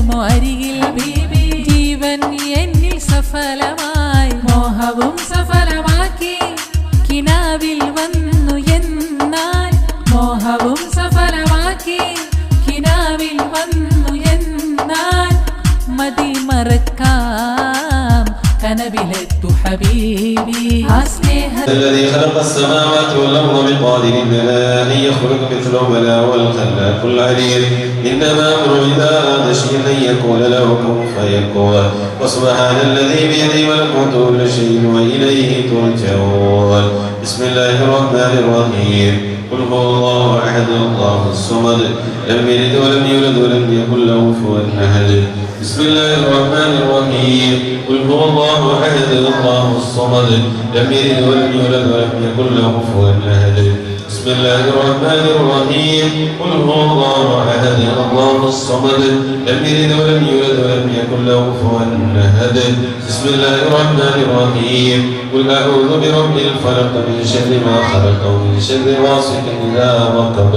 വന്നു അരികിൽ ബീബി. ജീവൻ എന്നിൽ സഫലമായി മോഹവും സഫലമാക്കി കിനാവിൽ വന്നു എന്നാൽ മോഹവും സഫലമാക്കി കിനാവിൽ വന്നു എന്നാൽ മതി മറക്കാം കനവിലെത്തു ഹബീബി. الذي خلق السماوات والأرض بقادر على أن يخلق مثله بلى والخلاق العليم إنما أمره إذا أراد شيئا أن يقول له كن فيكون وسبحان الذي بيده ملكوت كل شيء وإليه ترجعون. بسم الله الرحمن الرحيم. قل هو الله أحد الله الصمد لم يلد ولم يولد ولم يكن له كفوا أحد. بسم الله الرحمن الرحيم. قل هو الله أحد الله الصمد لم يلد ولم يولد ولم يكن له كفوا أحد. بسم الله الرحمن الرحيم. قل هو الله أحد الله الصمد لم يلد ولم يولد ولم يكن له كفوا أحد. بسم الله الرحمن الرحيم. قل أعوذ برب الفلق من شر ما خلق ومن شر غاسق إذا وقب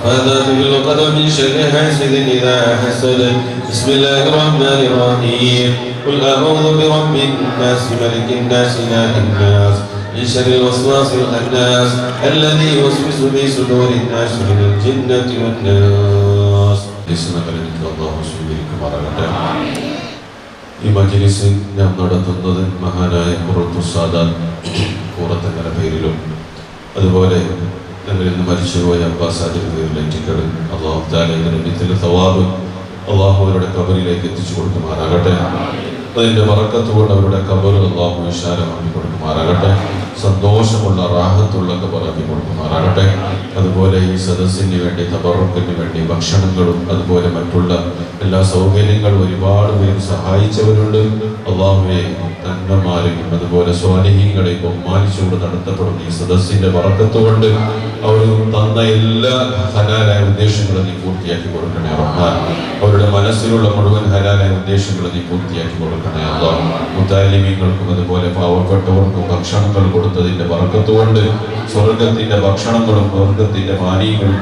هذا في القدر من شر حاسد إذا حسد. بسم الله الرحمن الرحيم. قل أعوذ برب الناس ملك الناس إله الناس من شر الوسواس الخناس الذي يوسوس في صدور الناس من الجنة والناس. ഈ മജ്‌ലിസിൽ നാം നടത്തുന്നത് മഹാനായ ഖുറത്തു സാദാത്ത് ഖുറത്തിന്റെ പേരിലും അതുപോലെ ഞങ്ങളിൽ നിന്ന് മരിച്ചുപോയ അബ്ബാസാദിന്റെ പേരിലേറ്റിക്കൾ അല്ലാഹു തആല ഇതിന്റെ സവാബ് അല്ലാഹു അവരുടെ ഖബറിലേക്ക് എത്തിച്ചു കൊടുക്കുമാറാകട്ടെ. അതിന്റെ ബറക്കത്ത് കൊണ്ട് അവരുടെ ഖബർ അല്ലാഹു വിശാലമാക്കി കൊടുക്കുമാറാകട്ടെ. സന്തോഷമുള്ള റാഹത്തുള്ള ഖബറാക്കി കൊടുക്കുമാറാകട്ടെ. അതുപോലെ ഈ സദസ്സിന് വേണ്ടി തബറുക്കിന് വേണ്ടി ഭക്ഷണങ്ങളും അതുപോലെ മറ്റുള്ള എല്ലാ സൗകര്യങ്ങളും ഒരുപാട് പേര് സഹായിച്ചവരുണ്ട്. അല്ലാഹുവേ തങ്ങന്മാരെയും അതുപോലെ സ്വാലിഹീങ്ങളെയും ബഹുമാനിച്ചുകൊണ്ട് നടത്തപ്പെടുന്ന ഈ സദസ്സിന്റെ ബറക്കത്ത് കൊണ്ട് അവർ തന്ന എല്ലാ ഹലാലായ ഉദ്ദേശങ്ങളും നീ പൂർത്തിയാക്കി കൊടുക്കണേ റഹ്മാൻ. അവരുടെ മനസ്സിലുള്ള മുഴുവൻ ഹലാലായ ഉദ്ദേശങ്ങളും നീ പൂർത്തിയാക്കി കൊടുക്കണേ അല്ലാഹ്. മുതാലിമീങ്ങൾക്കും അതുപോലെ പാവപ്പെട്ടവർക്കും ഭക്ഷണങ്ങൾ കൊടുത്തതിന്റെ ബറക്കത്ത് കൊണ്ട് സ്വർഗത്തിന്റെ ഭക്ഷണങ്ങളും സ്വർഗത്തിന്റെ പാനീയങ്ങളും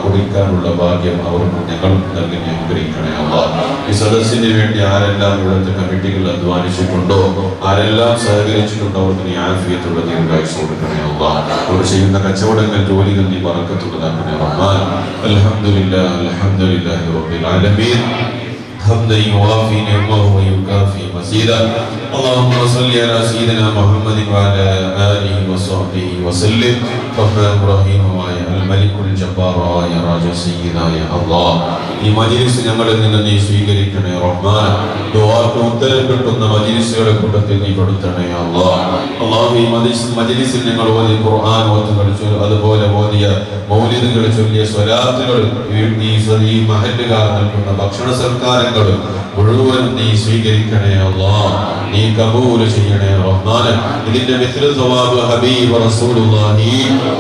കുടിക്കാനുള്ള ഭാഗ്യം അവർക്കും ഞങ്ങളും നൽകി അനുഗ്രഹിക്കണേ അല്ലാഹ്. ഈ സദസ്സിന് വേണ്ടി ആരെല്ലാം ഇവിടുത്തെ കമ്മിറ്റികൾ അധ്വാനിച്ചിട്ടുണ്ടോ ആരെല്ലാം സഹകരിച്ചിട്ടുണ്ടോ അവർക്ക് നീ ആഫിയത്തുള്ള ദീർഘായുസ്സ് കൊടുക്കണേ അല്ലാഹ്. അവർ ചെയ്യുന്ന കച്ചവടങ്ങൾ ജോലികൾ നീ ബറക്കത്തുള്ളതാക്കണേ റഹ്മാൻ. അൽഹംദുലില്ലാഹ് അൽഹംദുലില്ലാഹി റബ്ബിൽ ആലമീൻ. حمدا يوافي نعمه ويكافي مزيدا. اللهم صل على سيدنا محمد وعلى آله وصحبه وسلم. رحمن الرحيم الملك الجبار يا راجع سيدنا يا الله. ഈ മജ്‌ലിസ് ഞങ്ങളിൽ നിന്ന് നീ സ്വീകരിക്കണേ റഹ്മാൻ. ദുആക്ക് ഉത്തരം കിട്ടുന്ന മജ്‌ലിസുകളുടെ കൂട്ടത്തിൽ നീ പെടുത്തണേ അല്ലാഹ്. അല്ലാഹു ഈ മജ്‌ലിസിൽ ഞങ്ങൾ ഓതിയ ഖുർആൻ ഓത്തുകൾ അതുപോലെ ഓതിയ മൗലിദുകൾ ചൊല്ലിയ സ്വലാത്തുകൾ ഈ മഹല്ലുകാർ നൽകുന്ന ഭക്ഷണ സൽക്കാരങ്ങൾ മുഴുവൻ നീ സ്വീകരിക്കണേ അല്ലാഹ്. നീ കബൂൽ ചെയ്യണേ റഹ്മാൻ. ഇതിന്റെ മിസ്ലു സവാബ് ഹബീബ് റസൂലുള്ളാഹി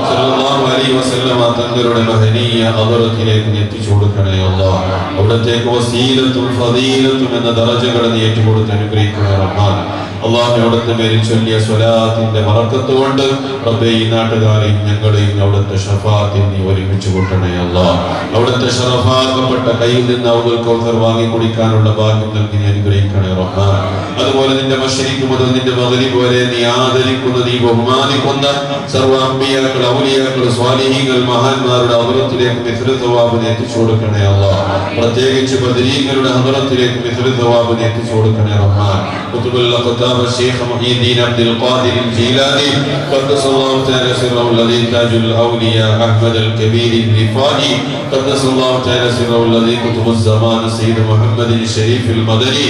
സ്വല്ലല്ലാഹു അലൈഹി വസല്ലം തങ്ങളുടെ മഹനീയ ഹദറത്തിലേക്ക് എത്തിച്ചു കൊടുക്കണേ അല്ലാഹ്. അവിടത്തേക്ക് വസീലത്തും ഫദീലത്തും എന്ന ദറജകൾ നീ ഏറ്റുകൊടുത്ത് അനുഗ്രഹിക്കണേ റഹ്മാൻ. അല്ലാഹു അവിടുത്തെ പേരിൽ ചൊല്ലിയ സ്വലാത്തിന്റെ ബറക്കത്ത് കൊണ്ട് റബ്ബേ ഈ നാട്ടുകാരെയും ഞങ്ങളെയും അവിടുത്തെ ഷഫാത്തിൽ നീ ഒരുമിച്ച് കൂട്ടണേ അല്ലാഹ്. അവിടുത്തെ ഷറഫാക്കപ്പെട്ട കയ്യിൽ നിന്ന് ഔദുൽ കൗസർ വാങ്ങി കുടിക്കാനുള്ള ഭാഗ്യം നൽകി നീ അനുഗ്രഹിക്കണേ റഹ്മാൻ. അതുപോലെ നിന്റെ മശ്രിഖ് മുതൽ നിന്റെ മഗ്രിബ് വരെ നീ ആദരിക്കുന്ന നീ ബഹുമാനിക്കുന്ന സർവ്വ അംബിയാക്കൾ ഔലിയാക്കൾ സ്വാലിഹീങ്ങൾ മഹാന്മാരുടെ ഹദറത്തിലേക്ക് മിസ്ലു സവാബ് നീ എത്തിച്ചു കൊടുക്കണേ അല്ലാഹ്. പ്രത്യേകിച്ച് ബദരീങ്ങളുടെ ഹദറത്തിലേക്ക് മിസ്ലു സവാബ് നീ എത്തിച്ചു കൊടുക്കണേ റഹ്മാൻ. ഖുതുബുൽ ഖത്താബ് الشيخ محي الدين عبد القادر الجيلاني قدس الله تعالى سره الذي تاج الاولياء احمد الكبير الرفاعي قدس الله تعالى سره الذي كتب الزمان سيد محمد الشريف المدني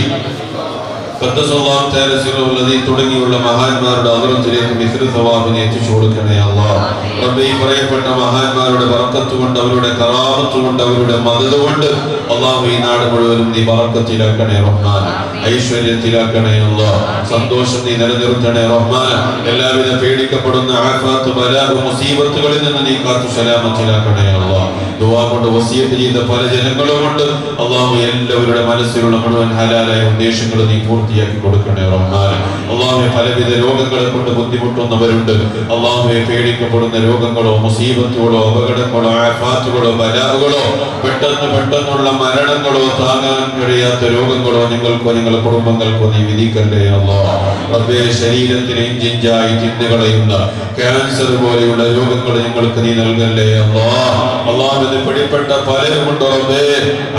قدس الله تعالى سره الذي തുടങ്ങിയുള്ള മഹാന്മാരുടെ ഹദറത്തിലേക്ക് മിസ്ലു സവാബ് നീ എത്തിച്ചു കൊടുക്കണേ അല്ലാഹ്. റബ്ബേ ഈ പറയപ്പെട്ട മഹാന്മാരുടെ ബറക്കത്ത് കൊണ്ട് അവരുടെ കറാമത്ത് കൊണ്ട് അവരുടെ മദദ് കൊണ്ട് അല്ലാഹു ഈ നാട് മുഴുവനും നീ ബറക്കത്തിലാക്കണേ റഹ്മാൻ. ഐശ്വര്യത്തിലാക്കണേ അല്ലാഹ്. സന്തോഷം നീ നിലനിർത്തണേ റഹ്മാൻ. എല്ലാവിധ പേടിക്കപ്പെടുന്ന ആഫാത്ത് ബലാ മുസീബത്തുകളിൽ നിന്ന് നീ കാത്തു സലാമത്തിലാക്കണേ അല്ലാഹ്. ദുആ കൊണ്ട് വസിയത്ത് ചെയ്ത പല ജനങ്ങളുമുണ്ട്. അല്ലാഹു എല്ലാവരുടെ മനസ്സിലുള്ള മുഴുവൻ ഹലാലായ ഉദ്ദേശങ്ങൾ നീ പൂർത്തി പൂർത്തിയാക്കി കൊടുക്കണേ റഹ്മാനെ. അല്ലാഹുവേ പലവിധ രോഗങ്ങളെ കൊണ്ട് ബുദ്ധിമുട്ടുന്നവരുണ്ട്. അല്ലാഹുവേ പേടിക്കപ്പെടുന്ന രോഗങ്ങളോ മുസീബത്തുകളോ അപകടങ്ങളോ ആഫാത്തുകളോ ബലാഹുകളോ പെട്ടെന്നുള്ള മരണങ്ങളോ താങ്ങാൻ കഴിയാത്ത രോഗങ്ങളോ ഞങ്ങൾക്കോ ഞങ്ങളുടെ കുടുംബങ്ങൾക്കോ നീ വിധിക്കല്ലേ അല്ലാഹ്. റബ്ബേ ശരീരത്തിന് ഇഞ്ചിഞ്ചായി തിന്നുകളയുന്ന ക്യാൻസർ പോലെയുള്ള രോഗങ്ങൾ ഞങ്ങൾക്ക് നീ നൽകല്ലേ അല്ലാഹ്. അല്ലാഹുവിന്റെ പിടിപ്പെട്ട പലരുമുണ്ട് റബ്ബേ,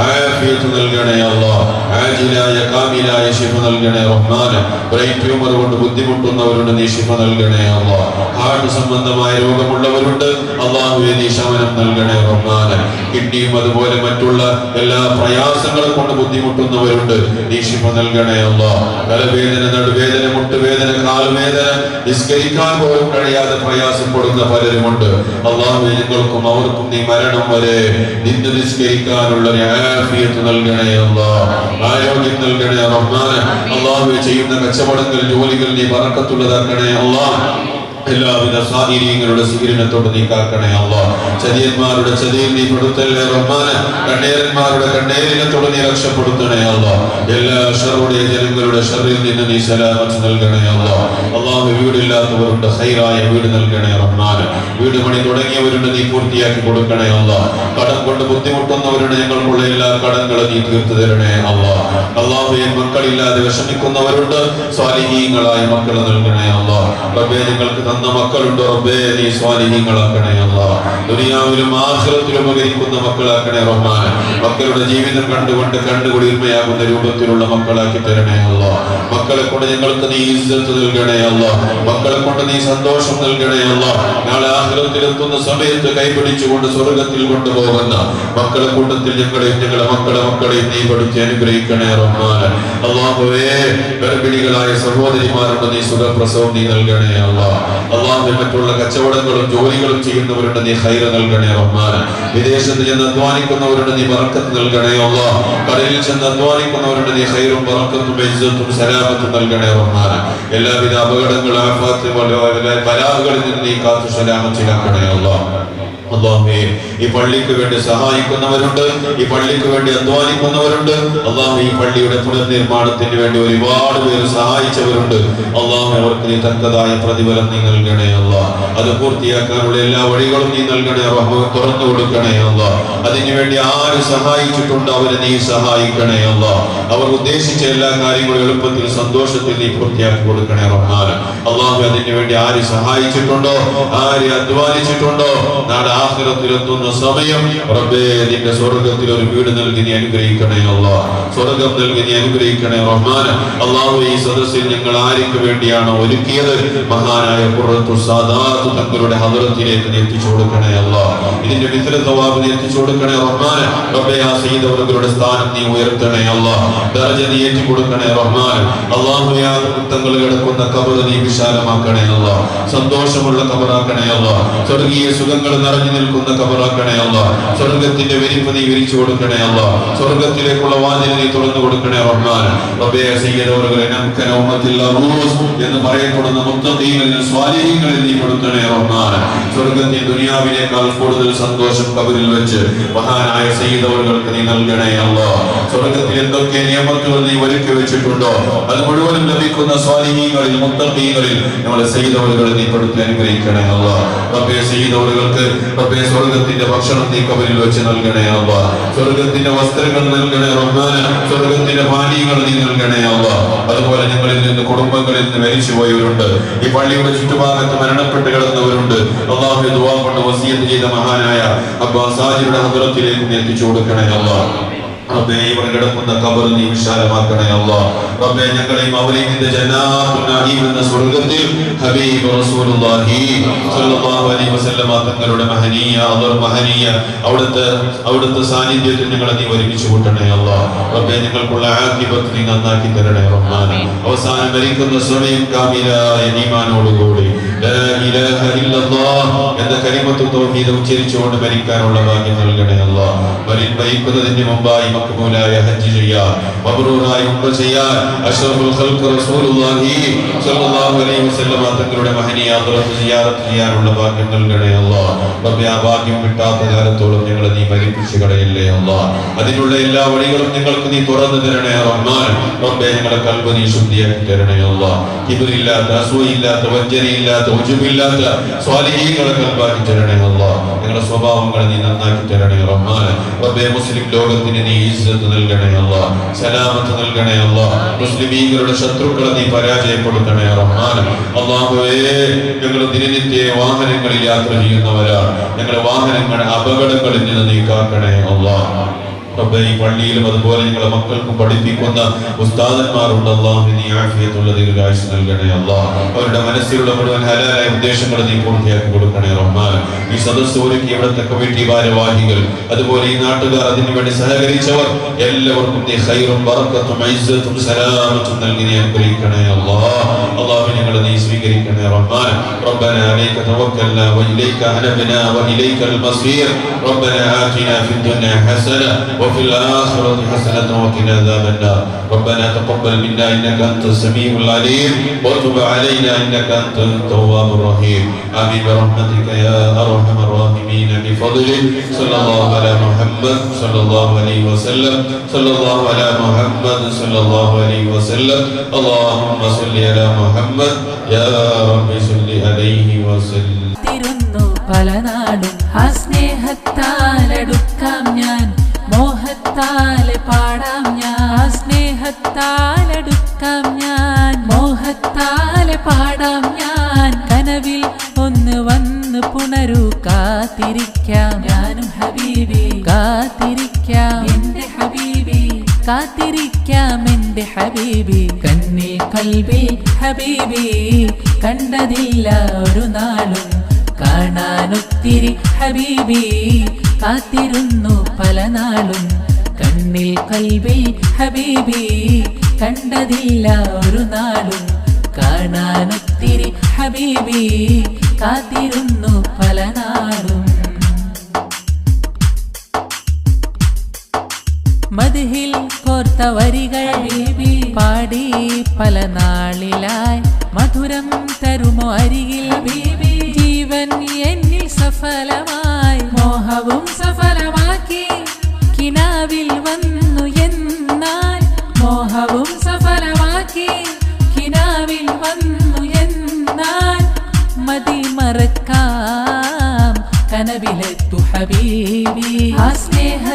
ആഫിയത്ത് നൽകണേ അല്ലാഹ്. ആജിലായ കാമിലായ ശിഫ നൽകണേ റഹ്മാനെ. ബ്രെയിൻ ട്യൂമർ കൊണ്ട് ബുദ്ധിമുട്ടുന്നവരുണ്ട്, നീ ശിഫ നൽകണേ അല്ലാഹ്. ഹാർട്ട് സംബന്ധമായ രോഗമുള്ളവരുണ്ട്, അല്ലാഹുവേ നീ ശമനം നൽകണേ റഹ്മാനെ. കിഡ്നിയും അതുപോലെ മറ്റുള്ള എല്ലാ പ്രയാസങ്ങളെ കൊണ്ട് ബുദ്ധിമുട്ടുന്നവരുണ്ട്, നീ ശിഫ നൽകണേ അല്ലാഹ്. തലവേദന, നടുവേദന, മുട്ടുവേദന, കാലുവേദന, നിസ്കരിക്കാൻ പോലും കഴിയാതെ പ്രയാസപ്പെടുന്ന പലരുമുണ്ട്. അല്ലാഹുവേ ഞങ്ങൾക്കും അവർക്കും നീ മരണം വരെ നിന്ന് നിസ്കരിക്കാനുള്ള ആഫിയത്ത് നൽകണേ അല്ലാഹ്. ആരോഗ്യം നൽകണേ റഹ്മാനെ. അല്ലാഹുവേ ചെയ്യുന്ന കച്ചവടങ്ങൾ ജോലികൾ നീ ബറക്കത്തുള്ളതാക്കണേ അല്ലാഹ്. എല്ലാവിധ സാഹചര്യങ്ങളുടെ സ്വീകരണത്തോട് നീ കാക്കണേ അല്ലാഹ്. ചതിയന്മാരുടെ ചതിയിൽ നീ പെടുത്തല്ലേ റഹ്മാനെ. കണ്ണേരന്മാരുടെ കണ്ണേരിനത്തോട് നീ രക്ഷപ്പെടുത്തണേ അല്ലാഹ്. എല്ലാ ഷറുடைய ജനങ്ങളുടെ ഷറിൽ നിന്ന് നീ സലാമത്ത് നൽകണേ അല്ലാഹ്. അല്ലാഹു വീടില്ലാത്തവരുണ്ട്, ഖൈറായ വീട് നൽകണേ റഹ്മാനെ. വീട് പണി തുടങ്ങിയവരുണ്ട്, നീ പൂർത്തിയാക്കി കൊടുക്കണേ അല്ലാഹ്. കടം കൊണ്ട് ബുദ്ധിമുട്ടുന്നവരുണ്ട്, ഞങ്ങൾക്കുള്ള എല്ലാ കടങ്ങളും നീ തീർത്തു തരണേ അല്ലാഹ്. അല്ലാഹുവേ മക്കളില്ലാതെ വിഷമിക്കുന്നവരുണ്ട്, സ്വാലിഹീങ്ങളായ മക്കളെ നൽകണേ അല്ലാഹ്. റബ്ബേ ഞങ്ങൾക്ക് തന്ന മക്കളുണ്ട് റബ്ബേ, നീ സ്വാലിഹീങ്ങളാക്കണേ അല്ലാഹ്. ദുനിയാവിലും ആഖിറത്തിലും ഉപകരിക്കുന്ന മക്കളാക്കണേ റഹ്മാനെ. മക്കളുടെ ജീവിതം കണ്ടുകൊണ്ട് കണ്ടുകുളിർമയാകുന്ന രൂപത്തിലുള്ള മക്കളാക്കി തരണേ അല്ലാഹ്. മക്കളെ കൊണ്ട് ഞങ്ങൾക്ക് നീ ഇസ്സത്ത് നൽകണേ അല്ലാഹ്. മക്കളെ കൊണ്ട് നീ സന്തോഷം നൽകണേ അല്ലാഹ്. നാളെ ആഖിറത്തിലെത്തുന്ന സമയത്ത് കൈപിടിച്ചുകൊണ്ട് സ്വർഗത്തിൽ കൊണ്ടുപോകുന്ന മക്കളെ കൂട്ടത്തിൽ ഞങ്ങളുടെ മക്കളെയും നീ പഠിച്ച് അനുഗ്രഹിക്കണേ റഹ്മാനെ. അല്ലാഹുവേ ഗർഭിണികളായ സഹോദരിമാരുടെ നീ സുഖപ്രസവം നീ നൽകണേ അല്ലാഹ്. അല്ലാഹുവേ മറ്റുള്ള കച്ചവടങ്ങളും ജോലികളും ചെയ്യുന്നവരുടെ നീ ഖൈർ നൽകണേ റഹ്മാനെ. വിദേശത്ത് ചെന്ന് അധ്വാനിക്കുന്നവരുടെ നീ ബറക്കത്ത് നൽകണേ അല്ലാഹ്. കടലിൽ ചെന്ന് അധ്വാനിക്കുന്നവരുടെ നീ ഖൈറും ബറക്കത്തും ഇസ്സത്തും സലാമത്തും നൽകണേ റഹ്മാനെ. എല്ലാവിധ അപകടങ്ങൾ ആഫാത്ത് ബലാഹുകളിൽ നിന്ന് നീ കാത്തു സലാമത്തിലാക്കണേ അല്ലാഹ്. അല്ലാഹുവേ ഈ പള്ളിക്ക് വേണ്ടി സഹായിക്കുന്നവരുണ്ട്, ഈ പള്ളിക്ക് വേണ്ടി അധ്വാനിക്കുന്നവരുണ്ട്. അല്ലാഹുവേ ഈ പള്ളിയുടെ പുനർനിർമ്മാണത്തിന് വേണ്ടി ഒരുപാട് പേര് സഹായിച്ചവരുണ്ട്. അല്ലാഹുവേ അവർക്ക് നീ തക്കതായ പ്രതിഫലം നീ നൽകണേ അല്ലാഹ്. അത് പൂർത്തിയാക്കാനുള്ള എല്ലാ വഴികളും നീ നൽകണേ റഹ്മാൻ, തുറന്നു കൊടുക്കണേ അല്ലാഹ്. അതിനു വേണ്ടി ആര് സഹായിച്ചിട്ടുണ്ട് അവരെ നീ സഹായിക്കണേ അല്ലാഹ്. അവർ ഉദ്ദേശിച്ച എല്ലാ കാര്യങ്ങളും എളുപ്പത്തിൽ സന്തോഷത്തിൽ നീ പൂർത്തിയാക്കി കൊടുക്കണേ റഹ്മാൻ. അല്ലാഹുവേ അതിനു വേണ്ടി ആര് സഹായിച്ചിട്ടുണ്ടോ, ആര് അധ്വാനിച്ചിട്ടുണ്ടോ, നാളെ ആഖിറത്തിലെത്തുന്ന സമയം റബ്ബേ നിന്റെ സ്വർഗ്ഗത്തിൽ ഒരു വീട് നൽകി നീ അനുഗ്രഹിക്കണേ അല്ലാഹ്. സ്വർഗ്ഗം നൽകി നീ അനുഗ്രഹിക്കണേ റഹ്മാൻ. അല്ലാഹുവേ ഈ സദസ്സിൽ ഞങ്ങൾ ആർക്ക് വേണ്ടിയാണോ ഒരുക്കിയത് മഹാനായ ഖുർറത്തു സാദാത്ത് തങ്ങളുടെ ഹദ്റത്തിലേക്ക് നീ എത്തിച്ചു കൊടുക്കണേ അല്ലാഹ്. ഇതിന്റെ മിഥ്ല തവാബ് നീ എത്തിച്ചു കൊടുക്കണേ റഹ്മാൻ. റബ്ബേ ആ സയ്യിദ് അവരുടെ സ്ഥാനം നീ ഉയർത്തണേ അല്ലാഹ്. ദർജ നീ ഏറ്റി കൊടുക്കണേ റഹ്മാൻ. അല്ലാഹുവേ ആ തങ്ങൾ കിടക്കുന്ന ഖബർ നീ വിശാലമാക്കണേ അല്ലാഹ്. സന്തോഷമുള്ള ഖബറാക്കണേ അല്ലാഹ്. സ്വർഗീയ സുഖങ്ങൾ നിറഞ്ഞു നിൽക്കുന്ന ഖബറാക്കണേ അല്ലാഹ്. സ്വർഗ്ഗത്തിന്റെ വിരിപ്പ് നീ വിരിച്ചു കൊടുക്കണേ അല്ലാഹ്. സ്വർഗ്ഗത്തിലേക്കുള്ള വാതിൽ നീ തുറന്നു കൊടുക്കണേ റഹ്മാൻ. റബ്ബേ സയ്യിദ് അവരുടെ നംകന ഉമ്മത്തിൽ അറൂസ് എന്ന് പറയപ്പെടുന്ന മുത്തഖീങ്ങളിൽ സ്വാലിഹീങ്ങളിൽ നീ പെടുത്തണേ റഹ്മാൻ. സ്വർഗ്ഗത്തിൽ ദുനിയാവിനേക്കാൾ കൂടുതൽ സന്തോഷം ഖബറിൽ വെച്ച് മഹാനായ സയ്യിദ് അവർക്ക് നീ നൽകണേ അല്ലാഹ്. സ്വർഗ്ഗത്തിൽ എന്തൊക്കെ നിയമത്തുകൾ നീ ഒരുക്കി വെച്ചിട്ടുണ്ടോ അത് മുഴുവനും ലഭിക്കുന്ന സ്വാലിഹീങ്ങളിൽ മുത്തഖീങ്ങളിൽ നമ്മളെ സയ്യിദ് അവരുടെ നീ പെടുത്തി അനുഗ്രഹിക്കണേ അല്ലാഹ്. റബ്ബേ സയ്യിദ് അവർക്ക് റബ്ബേ സ്വർഗ്ഗത്തിന്റെ ഭക്ഷണം നീ ഖബറിൽ വെച്ച് നൽകണേ അല്ലാഹ്. സ്വർഗ്ഗത്തിന്റെ വസ്ത്രങ്ങൾ നൽകണേ റഹ്മാൻ. സ്വർഗ്ഗത്തിന്റെ പാനീയങ്ങൾ നീ നൽകണേ അല്ലാഹ്. അതുപോലെ ഞങ്ങളിൽ നിന്ന് കുടുംബങ്ങളിൽ നിന്ന് മരിച്ചുപോയവരുണ്ട്, ഈ പള്ളിയുടെ ചുറ്റുഭാഗത്ത് മരണപ്പെട്ട് കിടന്നവരുണ്ട്. അല്ലാഹുവേ ദുആ കൊണ്ട് വസിയത്ത് ചെയ്ത മഹാനായ അബ്ബാസ് ഹാജിയുടെ ഹദ്റത്തിലേക്ക് നീ എത്തിച്ചു കൊടുക്കണേ അല്ലാഹ്. റബ്ബേ ഇവർ കിടക്കുന്ന ഖബർ നീ വിശാലമാക്കണേ അല്ലാഹ്. റബ്ബേ ഞങ്ങളെയും അവരെയും നിന്റെ ജന്നാത്തുൽ നഈം എന്ന സ്വർഗ്ഗത്തിൽ ഹബീബ് റസൂലുള്ളാഹി സ്വല്ലല്ലാഹു അലൈഹി വസല്ലമ തങ്ങളുടെ മഹനീയ അവിടുത്തെ സാന്നിധ്യത്തിൽ ഞങ്ങളെ നീ ഒരുമിച്ച് കൂട്ടണേ അല്ലാഹ്. റബ്ബേ ഞങ്ങൾക്കുള്ള ആഖിബത്ത് നീ നന്നാക്കി തരണേ റഹ്മാൻ. അവസാനം മരിക്കുന്ന സമയം കാമിലായ ഈമാനോടുകൂടി ലാ ഇലാഹ ഇല്ലല്ലാഹ് എന്ന കലിമത്തു തൗഹീദ് ഉച്ചരിച്ചുകൊണ്ട് മരിക്കാനുള്ള ഭാഗ്യം നൽകണേ അല്ലാഹ്. മരിക്കുന്നതിന് മുമ്പായി മഖ്ബൂലായ ഹജ്ജ് ചെയ്യാൻ, മബ്റൂറായ ഉംറ ചെയ്യാൻ, അഷ്റഫുൽ ഖൽഖ് റസൂലുള്ളാഹി സ്വല്ലല്ലാഹു അലൈഹി വസല്ലം തങ്ങളുടെ മഹനീയ ഖബർ സിയാറത്ത് ചെയ്യാനുള്ള ഭാഗ്യം നൽകണേ അല്ലാഹ്. റബ്ബേ ആ ഭാഗ്യം കിട്ടാത്ത കാലത്തോളം ഞങ്ങളെ നീ മരിപ്പിച്ചു കളയല്ലേ അല്ലാഹ്. അതിനുള്ള എല്ലാ വഴികളും ഞങ്ങൾക്ക് നീ തുറന്നു തരണേ റഹ്മാൻ. റബ്ബേ ഞങ്ങളെ ഖൽബ് നീ ശുദ്ധിയാക്കി തരണേ അല്ലാഹ്. കിബ്റില്ലാത്ത, അസൂയില്ലാത്ത, വഞ്ചനയില്ലാത്ത, ഉജുബില്ലാത്ത സ്വാലിഹീങ്ങളെ ഖൽബാക്കി തരണേ അല്ലാഹ്. ഞങ്ങളുടെ സ്വഭാവങ്ങളെ നീ നന്നാക്കി തരണേ റഹ്മാൻ. റബ്ബേ മുസ്ലിം ലോകത്തിന് നീ ഇസ്സത്ത് നൽകണേ അല്ലാഹ്, സലാമത്ത് നൽകണേ അല്ലാഹ്. മുസ്ലിമീങ്ങളുടെ ശത്രുക്കളെ നീ പരാജയപ്പെടുത്തണേ റഹ്മാൻ. അല്ലാഹുവേ ഞങ്ങൾ ദിനനിത്യ വാഹനങ്ങളിൽ യാത്ര ചെയ്യുന്നവരാണ്. ഞങ്ങളുടെ വാഹനങ്ങൾ അപകടങ്ങളിൽ നിന്ന് നീ കാക്കണേ അല്ലാഹ്. റബ്ബേ ഈ പള്ളിയിലും അതുപോലെ ഞങ്ങളുടെ മക്കൾക്കും പഠിപ്പിക്കുന്ന ഉസ്താദന്മാരുണ്ട്. അല്ലാഹു നീ ആഫിയത്തുള്ള ദീർഘായുസ്സ് നൽകണേ അല്ലാഹ്. അവരുടെ മനസ്സിലുള്ള മുഴുവൻ ഹലാലായ ഉദ്ദേശങ്ങൾ നീ പൂർത്തിയാക്കി കൊടുക്കണേ റഹ്മാൻ. ഈ സദസ്സ് ഒരുക്കി ഇവിടുത്തെ കമ്മിറ്റി ഭാരവാഹികൾ, അതുപോലെ ഈ നാട്ടുകാർ, അതിനു വേണ്ടി സഹകരിച്ചവർ എല്ലാവർക്കും നീ ഖൈറും ബറക്കത്തും ഇസ്സത്തും സലാമത്തും നൽകി നീ അനുഗ്രഹിക്കണേ അല്ലാഹ്. അല്ലാഹു ഞങ്ങളെ നീ സ്വീകരിക്കണേ റഹ്മാൻ. റബ്ബനാ അലൈക തവക്കൽനാ വഇലൈക അനബ്നാ വഇലൈകൽ മസീർ. റബ്ബനാ ആതിനാ ഫിദ് ദുനിയാ ഹസന وفي الآخرة حسنة وقنا عذاب النار. ربنا تقبل منا إنك أنت السميع العليم وتب علينا إنك أنت التواب الرحيم. آمين برحمتك يا أرحم الراحمين بفضلك. صلى الله على محمد صلى الله عليه وسلم. صلى الله على محمد صلى الله عليه وسلم. اللهم صل على محمد يا رب صل عليه وسلم. പല നാടും ആ സ്നേഹത്താലടുക്കാം ഞാൻ, മോഹത്താൽ പാടാം ഞാൻ. സ്നേഹത്താലടുക്കാം ഞാൻ, മോഹത്താൽ പാടാം ഞാൻ. കനവിൽ ഒന്ന് വന്ന് പുണരൂ, കാത്തിരിക്കാം ഞാനും ഹബീബി, കാത്തിരിക്കാം എന്റെ ഹബീബി, കാത്തിരിക്കാം എന്റെ ഹബീബി. കണ്ണിൽ കൽബിൽ ഹബീബി, കണ്ടതില്ല ഒരു നാളും, കാണാനൊത്തിരി ഹബീബി, കാത്തിരുന്നു പല നാളും. കണ്ണിൽ കൽബിൽ ഹബീബി, കണ്ടതില്ല ഒരു നാളും, കാണാനൊത്തിരി ഹബീബി, കാത്തിരുന്നു പല നാളും. മദ്ഹിൽ കോർത്ത വരികൾ ഹബീബി പാടി പല നാളിലായി, മധുരം തരുമോ അരികിൽ ഹബീബി. ജീവൻ എന്നിൽ സഫലമായി, മോഹവും സഫലമാക്കി കിനാവിൽ വന്നു എന്നാൽ. മോഹവും സഫലമാക്കി കിനാവിൽ വന്നു എന്നാൽ. മതി മറക്കാം കനവിലെത്തു ഹബീബി.